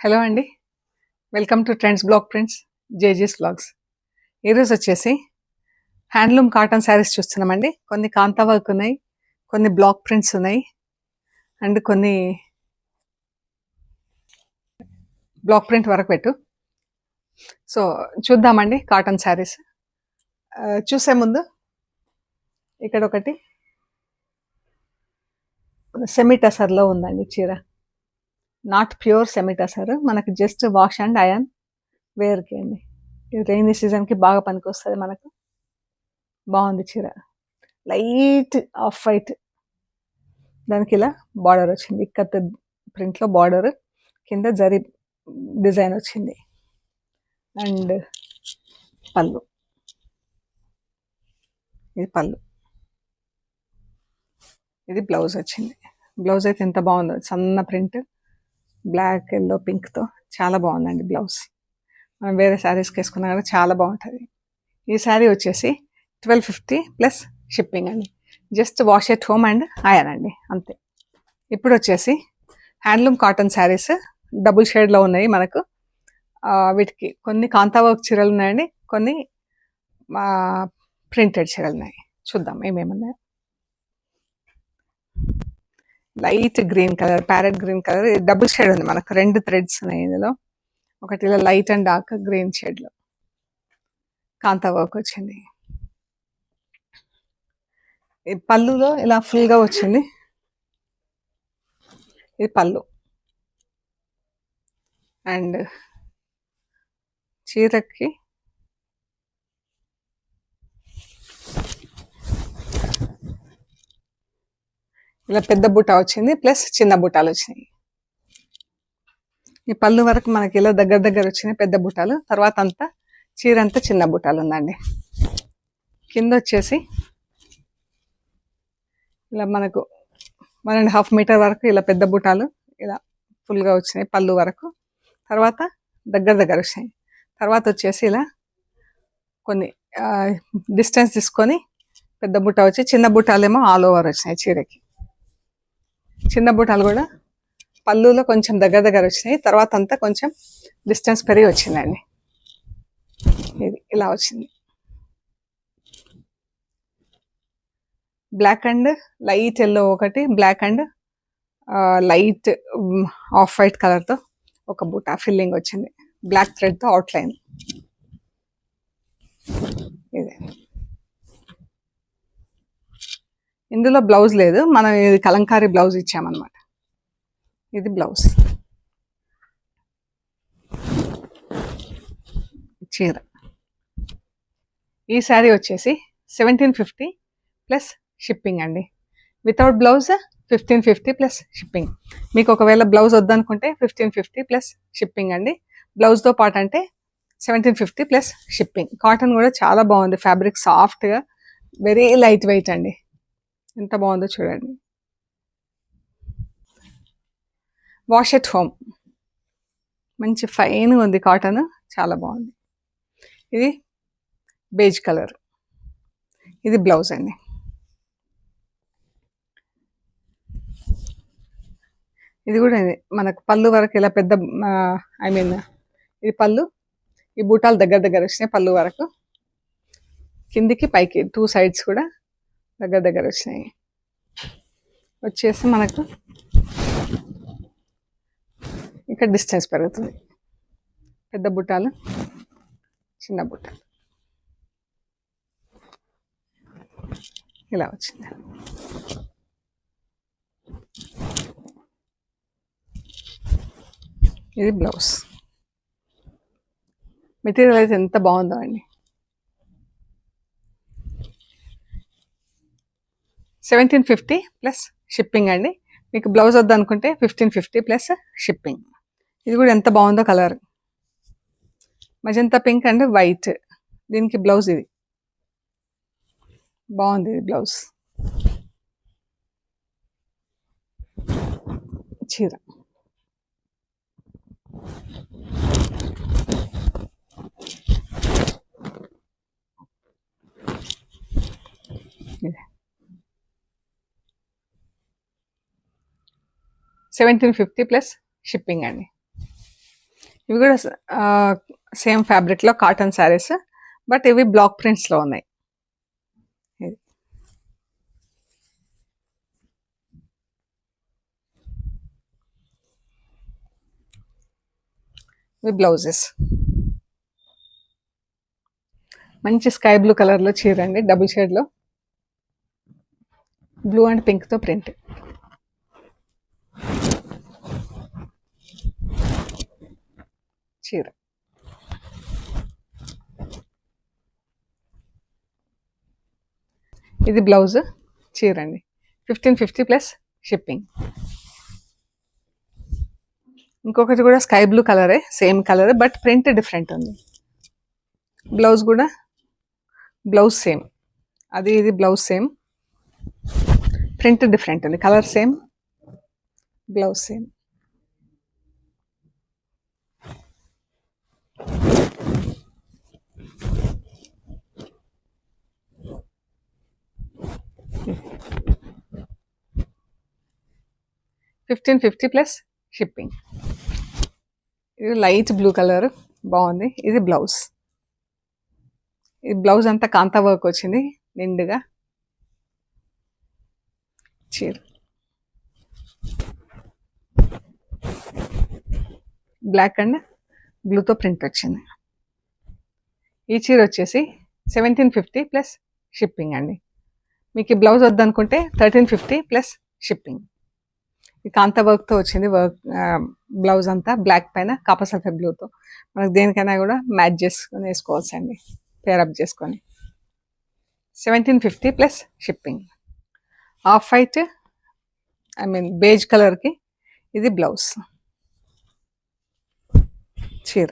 Hello అండి. Welcome to trends block prints జేజీస్ vlogs. ఈరోజు వచ్చేసి హ్యాండ్లూమ్ కాటన్ శారీస్ చూస్తున్నామండి. కొన్ని కాంతా వర్క్ ఉన్నాయి, కొన్ని బ్లాక్ ప్రింట్స్ ఉన్నాయి అండ్ కొన్ని బ్లాక్ ప్రింట్ వరకు పెట్టు. సో చూద్దామండి కాటన్ శారీస్. చూసే ముందు ఇక్కడ ఒకటి సెమీ టసర్లో ఉందండి చీర. నాట్ ప్యూర్ సెమీ టసర్, మనకి జస్ట్ వాష్ అండ్ ఐరన్ వేర్కి అండి. రెయినీ సీజన్కి బాగా పనికొస్తుంది మనకు. బాగుంది చీర, లైట్ ఆఫ్ వైట్, దానికి ఇలా బార్డర్ వచ్చింది, ఇక్కత్ ప్రింట్లో బార్డర్, కింద జరీ డిజైన్ వచ్చింది అండ్ పళ్ళు. ఇది పళ్ళు, ఇది బ్లౌజ్ వచ్చింది. బ్లౌజ్ అయితే ఎంత బాగుందో, సన్న ప్రింట్, బ్లాక్ ఎల్లో పింక్తో చాలా బాగుందండి బ్లౌజ్. మనం వేరే శారీస్కి వేసుకున్నా కూడా చాలా బాగుంటుంది. ఈ శారీ వచ్చేసి 1250 ప్లస్ షిప్పింగ్ అండి. Just wash at home and iron అండి, అంతే. ఇప్పుడు వచ్చేసి హ్యాండ్లూమ్ కాటన్ శారీస్ డబుల్ షేడ్లో ఉన్నాయి మనకు. వీటికి కొన్ని కాంతా వర్క్ చీరలు ఉన్నాయండి, కొన్ని ప్రింటెడ్ చీరలు ఉన్నాయి. చూద్దాం ఏమేమున్నాయో. Light green colour, parrot green colour, double shade ఉంది మనకు. 2 థ్రెడ్స్ ఉన్నాయి ఇందులో. ఒకటి ఇలా లైట్ అండ్ డార్క్ గ్రీన్ షేడ్లో కాంతా వర్క్ వచ్చింది. ఈ పళ్ళులో ఇలా ఫుల్గా వచ్చింది, ఇది పళ్ళు. అండ్ చీరకి ఇలా పెద్ద బుట్ట వచ్చింది, ప్లస్ చిన్న బుట్టాలు వచ్చినాయి. ఈ పళ్ళు వరకు మనకి ఇలా దగ్గర దగ్గర వచ్చినాయి పెద్ద బుట్టాలు, తర్వాత అంతా చీర అంతా చిన్న బుట్టాలు ఉందండి. కింద వచ్చేసి ఇలా మనకు 1.5 మీటర్ వరకు ఇలా పెద్ద బుట్టాలు ఇలా ఫుల్గా వచ్చినాయి పళ్ళు వరకు, తర్వాత దగ్గర దగ్గర వచ్చినాయి. తర్వాత వచ్చేసి ఇలా కొన్ని డిస్టెన్స్ తీసుకొని పెద్ద బుట్ట వచ్చి, చిన్న బుట్టాలేమో ఆల్ ఓవర్ వచ్చినాయి చీరకి. చిన్న బుట్టాలు కూడా పళ్ళులో కొంచెం దగ్గర దగ్గర వచ్చినాయి, తర్వాత అంతా కొంచెం డిస్టెన్స్ పెరిగి వచ్చిందండి. ఇది ఇలా వచ్చింది. బ్లాక్ అండ్ లైట్ ఎల్లో ఒకటి, black and light of white కలర్తో ఒక బుట్ట ఫిల్లింగ్ వచ్చింది, బ్లాక్ థ్రెడ్తో అవుట్లైన్. ఇది ఇందులో బ్లౌజ్ లేదు, మనం ఇది కలంకారీ బ్లౌజ్ ఇచ్చామన్నమాట. ఇది బ్లౌజ్. చీర. ఈ శారీ వచ్చేసి 1750 ప్లస్ షిప్పింగ్ అండి. Without blouse 1550 plus shipping. మీకు ఒకవేళ బ్లౌజ్ వద్దనుకుంటే 1550 ప్లస్ షిప్పింగ్ అండి. బ్లౌజ్తో పాటు అంటే 1750 ప్లస్ షిప్పింగ్. కాటన్ కూడా చాలా బాగుంది, ఫ్యాబ్రిక్ సాఫ్ట్గా, వెరీ లైట్ వెయిట్ అండి. ఎంత బాగుందో చూడండి. వాష్ ఎట్ హోమ్, మంచి ఫైన్గా ఉంది కాటన్, చాలా బాగుంది. ఇది బేజ్ కలర్, ఇది బ్లౌజ్ అండి. ఇది కూడా మనకు పళ్ళు వరకు ఇలా పెద్ద ఇది పళ్ళు, ఈ బూటాలు దగ్గర దగ్గర వచ్చినాయి పళ్ళు వరకు, కిందికి పైకి 2 సైడ్స్ కూడా దగ్గర దగ్గర వచ్చినాయి. వచ్చేసి మనకు ఇక్కడ డిస్టెన్స్ పెరుగుతుంది, పెద్ద బుట్టాలు చిన్న బుట్టాలు ఇలా వచ్చింది. ఇది బ్లౌజ్. మెటీరియల్ అయితే ఎంత బాగుందో అండి. 1750 ప్లస్ షిప్పింగ్ అండి. మీకు బ్లౌజ్ వద్దనుకుంటే 1550 ప్లస్ షిప్పింగ్. ఇది కూడా ఎంత బాగుందో colour, magenta pink and white, దీనికి బ్లౌజ్. ఇది బాగుంది, ఇది బ్లౌజ్. చీర ఇది 1750 ప్లస్ షిప్పింగ్ అండి. ఇవి కూడా సేమ్ ఫ్యాబ్రిక్లో కాటన్ శారీస్, బట్ ఇవి బ్లాక్ ప్రింట్స్లో ఉన్నాయి. ఇవి బ్లౌజెస్. మంచి స్కై బ్లూ కలర్లో చీర అండి, డబుల్ షేడ్లో బ్లూ అండ్ పింక్తో ప్రింట్. చీర ఇది బ్లౌజ్, చీర అండి. 1550 ప్లస్ షిప్పింగ్. ఇంకొకటి కూడా స్కై బ్లూ కలరే, same colour but print different ఉంది. బ్లౌజ్ కూడా బ్లౌజ్ సేమ్, అది ఇది బ్లౌజ్ సేమ్, ప్రింట్ డిఫరెంట్ ఉంది. Colour same, blouse same. $1550 plus shipping. ఇది లైట్ బ్లూ కలర్ బాగుంది. ఇది బ్లౌజ్. ఈ బ్లౌజ్ అంతా కాంతా వర్క్ వచ్చింది నిండుగా. చీర బ్లాక్ అండ్ బ్లూతో ప్రింట్ వచ్చింది. ఈ చీర వచ్చేసి 1750 ప్లస్ షిప్పింగ్ అండి. మీకు ఈ బ్లౌజ్ వద్దనుకుంటే 1350 ప్లస్ షిప్పింగ్. ఈ కాంతా వర్క్తో వచ్చింది. బ్లౌజ్ అంతా బ్లాక్ పైన కాపర్ సల్ఫేట్ బ్లూతో. మనకు దేనికైనా కూడా మ్యాచ్ చేసుకొని వేసుకోవచ్చు అండి, పేరప్ చేసుకొని. 1750 plus shipping. Off white beige కలర్కి ఇది బ్లౌజ్. చీర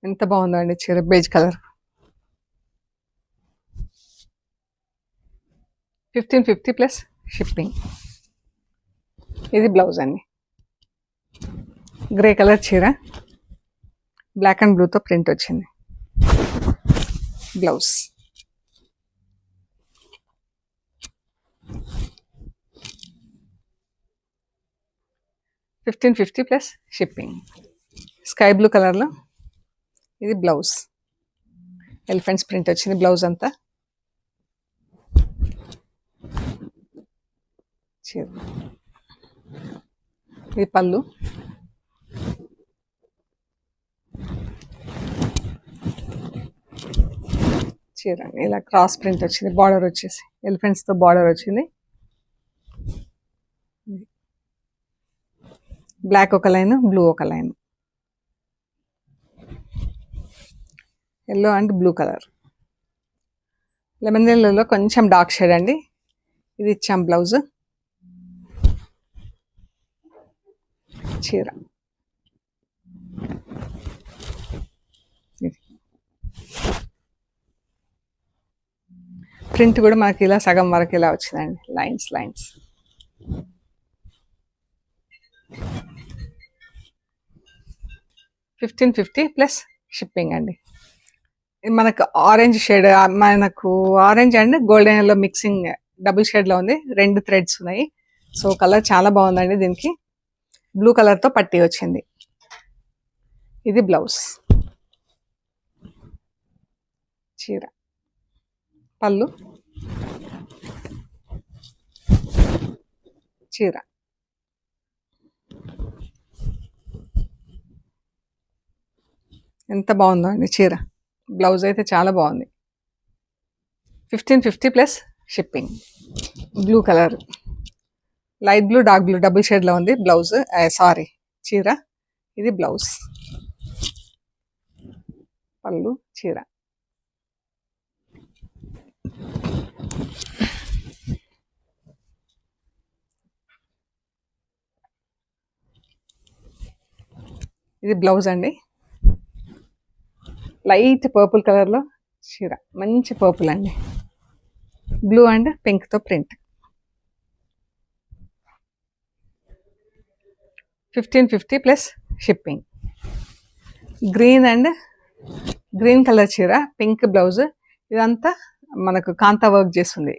ఎంత బాగుందో అండి చీర, బేజ్ కలర్. 1550 plus shipping. ఇది బ్లౌజ్ అండి, గ్రే కలర్ చీర, బ్లాక్ అండ్ బ్లూతో ప్రింట్ వచ్చింది. Blouse. $1550 plus shipping. Sky blue కలర్లో ఇది బ్లౌజ్. ఎలిఫెంట్స్ ప్రింట్ వచ్చింది బ్లౌజ్ అంతా. చీర ఇది పళ్ళు. చీర ఇలా క్రాస్ ప్రింట్ వచ్చింది, బార్డర్ వచ్చేసి ఎలిఫెంట్స్తో బార్డర్ వచ్చింది. బ్లాక్ ఒక లైన్, బ్లూ ఒక line, yellow and blue colour. Lemon ఎల్లోలో కొంచెం డార్క్ షేడ్ అండి. ఇది ఇచ్చాం బ్లౌజ్. చీర ప్రింట్ కూడా మనకి ఇలా సగం వరకు ఇలా వచ్చిందండి, లైన్స్ లైన్స్. $1550 ప్లస్ షిప్పింగ్ అండి. మనకు ఆరెంజ్ షేడ్, మనకు orange and golden yellow mixing double షేడ్లో ఉంది. 2 థ్రెడ్స్ ఉన్నాయి. సో కలర్ చాలా బాగుందండి. దీనికి బ్లూ కలర్తో పట్టీ వచ్చింది. ఇది బ్లౌజ్. చీర పళ్ళు. చీర ఎంత బాగుందో అండి చీర. బ్లౌజ్ అయితే చాలా బాగుంది. 1550 plus shipping. Blue colour, light blue, dark blue double షేడ్లో ఉంది బ్లౌజ్, సారీ చీర. ఇది బ్లౌజ్. పళ్ళు. చీర ఇది బ్లౌజ్ అండి. లైట్ పర్పుల్ కలర్లో చీర, మంచి పర్పుల్ అండి, బ్లూ అండ్ పింక్తో print. 1550 plus shipping. Green and green colour చీర, పింక్ బ్లౌజ్. ఇదంతా మనకు కాంతా వర్క్ చేస్తుంది.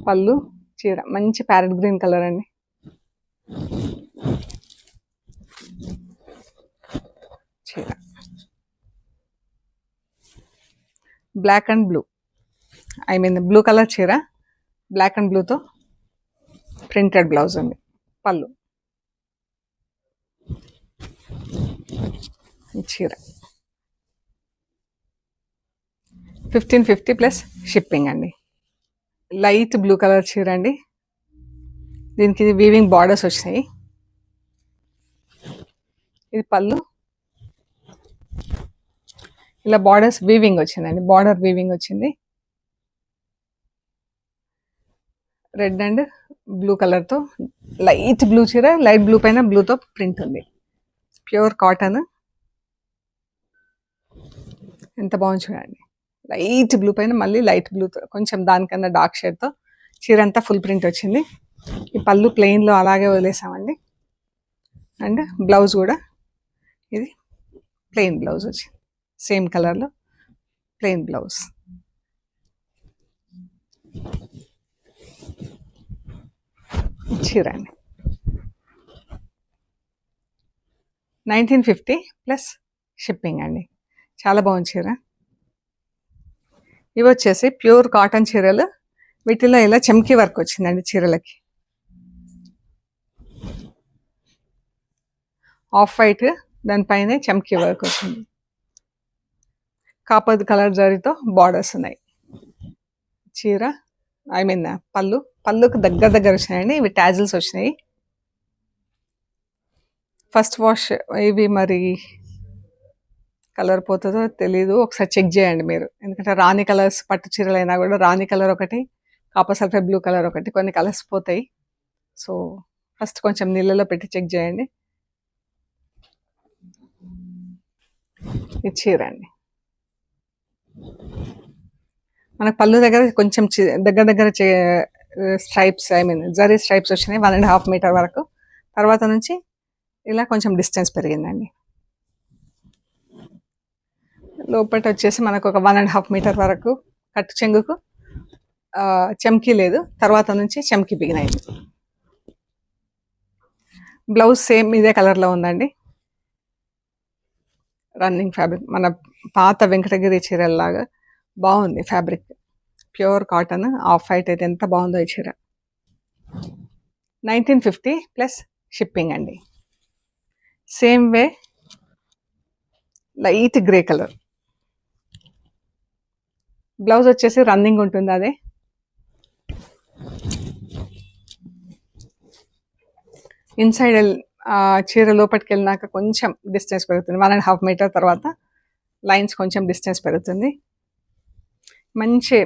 పళ్ళు చీర మంచి ప్యారెట్ గ్రీన్ కలర్ అండి. చీర black and blue, I mean blue colour చీర, బ్లాక్ అండ్ బ్లూతో ప్రింటెడ్ బ్లౌజ్ అండి. పళ్ళు చీర 1550 ప్లస్ షిప్పింగ్ అండి. లైట్ బ్లూ కలర్ చీర అండి. దీనికి వీవింగ్ బార్డర్స్ వచ్చినాయి. ఇది పళ్ళు, ఇలా బార్డర్స్ వీవింగ్ వచ్చిందండి. బార్డర్ వీవింగ్ వచ్చింది. రెడ్ అండ్ బ్లూ కలర్తో లైట్ బ్లూ చీర, లైట్ బ్లూ పైన బ్లూతో ప్రింట్ ఉంది. Pure cotton. ఎంత బాగుంది చూడండి. లైట్ బ్లూ పైన మళ్ళీ లైట్ బ్లూతో కొంచెం దానికన్నా డార్క్ షేడ్తో చీర అంతా ఫుల్ ప్రింట్ వచ్చింది. ఈ పళ్ళు ప్లెయిన్లో అలాగే వదిలేసామండి. అండ్ బ్లౌజ్ కూడా ఇది ప్లెయిన్ బ్లౌజ్ వచ్చింది. సేమ్ కలర్లో ప్లెయిన్ బ్లౌజ్. చీర అండి 1950 ప్లస్ షిప్పింగ్ అండి. చాలా బాగుంది చీర. ఇవి వచ్చేసి ప్యూర్ కాటన్ చీరలు. వీటిలో ఇలా చమ్కీ వర్క్ వచ్చిందండి చీరలకి. ఆఫ్ వైట్, దానిపైనే చమ్కీ వర్క్ వచ్చింది. కాపర్ కలర్ జరీతో బార్డర్స్ ఉన్నాయి. చీర ఐ మీన్ పళ్ళుకు దగ్గర వచ్చినాయండి. ఇవి టాజిల్స్ వచ్చినాయి. ఫస్ట్ వాష్ ఇవి మరి కలర్ పోతుందో తెలీదు, ఒకసారి చెక్ చేయండి మీరు. ఎందుకంటే రాణి కలర్స్ పట్టు చీరలు అయినా కూడా రాణి కలర్ ఒకటి, కాపర్ సల్ఫేట్ బ్లూ కలర్ ఒకటి, కొన్ని కలర్స్ పోతాయి. సో ఫస్ట్ కొంచెం నీళ్ళలో పెట్టి చెక్ చేయండి. ఇది చీర అండి. మనకు పళ్ళు దగ్గర కొంచెం దగ్గర stripes, I mean zari stripes వచ్చినాయి 1.5 మీటర్ వరకు. తర్వాత నుంచి ఇలా కొంచెం డిస్టెన్స్ పెరిగిందండి. లోపల వచ్చేసి మనకు ఒక 1.5 మీటర్ వరకు కట్టు చెంగుకు చమ్కీ లేదు. తర్వాత నుంచి చమ్కీ బిగినాయి. బ్లౌజ్ సేమ్ ఇదే కలర్లో ఉందండి. రన్నింగ్ ఫ్యాబ్రిక్, మన పాత వెంకటగిరి చీరల్లాగా బాగుంది fabric. Pure cotton, off white అయితే ఎంత బాగుందో ఈ చీర. 1950 ప్లస్ షిప్పింగ్ అండి. Same way light grey colour. Blouse వచ్చేసి రన్నింగ్ ఉంటుంది. అదే ఇన్సైడ్ చీర లోపలికి వెళ్ళినాక కొంచెం డిస్టెన్స్ పెరుగుతుంది. 1.5 మీటర్ తర్వాత లైన్స్ కొంచెం డిస్టెన్స్ పెరుగుతుంది. మంచి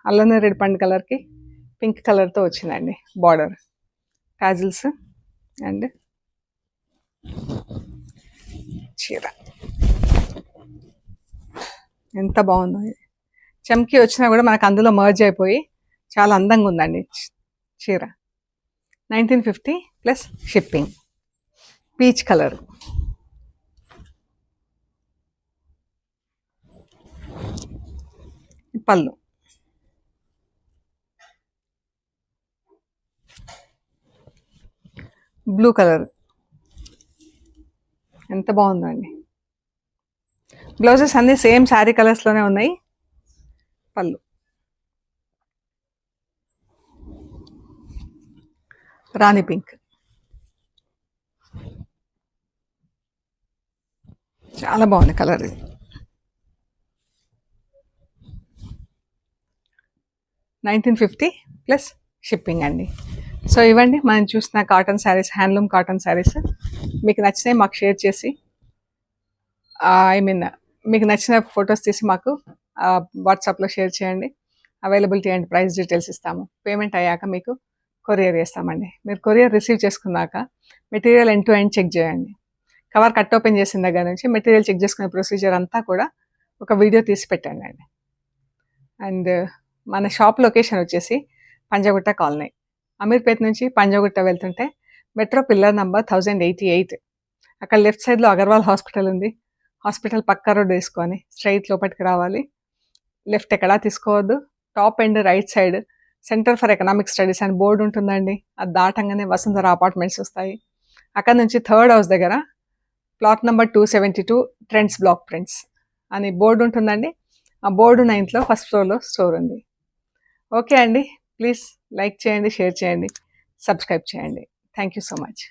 అల్లనేరేడు పండు కలర్కి పింక్ కలర్తో వచ్చిందండి బార్డర్, టాజిల్స్ అండ్ చీర. ఎంత బాగుందో ఇది. చమ్కీ వచ్చినా కూడా మనకు అందులో మర్జ్ అయిపోయి చాలా అందంగా ఉందండి చీర. 1950 ప్లస్ షిప్పింగ్. Peach colour. పళ్ళు బ్లూ కలర్. ఎంత బాగుందండి. బ్లౌజెస్ అన్నీ సేమ్ శారీ కలర్స్లోనే ఉన్నాయి. పళ్ళు రాణి పింక్. చాలా బాగుంది కలర్ ఇది. 1950 ప్లస్ షిప్పింగ్ అండి. సో ఇవ్వండి మనం చూసిన cotton saris, handloom cotton saris. మీకు నచ్చినాయి మాకు షేర్ చేసి, ఐ మీన్ మీకు నచ్చిన ఫొటోస్ తీసి మాకు వాట్సాప్లో షేర్ చేయండి. అవైలబిలిటీ అండ్ ప్రైస్ డీటెయిల్స్ ఇస్తాము. పేమెంట్ అయ్యాక మీకు కొరియర్ చేస్తామండి. మీరు కొరియర్ రిసీవ్ చేసుకున్నాక material end to end check చేయండి. కవర్ కట్ ఓపెన్ చేసిన దగ్గర నుంచి మెటీరియల్ చెక్ చేసుకునే ప్రొసీజర్ అంతా కూడా ఒక వీడియో తీసి పెట్టండి అండి. అండ్ మన షాప్ లొకేషన్ వచ్చేసి పంజాగుట్ట కాలనీ. అమీర్పేట్ నుంచి పంజాగుట్ట వెళ్తుంటే మెట్రో పిల్లర్ నంబర్ 1088 అక్కడ లెఫ్ట్ సైడ్లో అగర్వాల్ హాస్పిటల్ ఉంది. హాస్పిటల్ పక్క రోడ్ వేసుకొని స్ట్రైట్ లోపలికి రావాలి. లెఫ్ట్ ఎక్కడా తీసుకోవద్దు. Top end right side centre for economic studies అని బోర్డు ఉంటుందండి. అది దాటంగానే వసుంధర అపార్ట్మెంట్స్ వస్తాయి. అక్కడ నుంచి థర్డ్ హౌస్ దగ్గర plot number 272 trends block prints అని బోర్డు ఉంటుందండి. ఆ బోర్డు 9th ఫస్ట్ ఫ్లోర్లో స్టోర్ ఉంది. ఓకే అండి, ప్లీజ్ లైక్ చేయండి, షేర్ చేయండి, సబ్స్క్రైబ్ చేయండి. Thank you so much.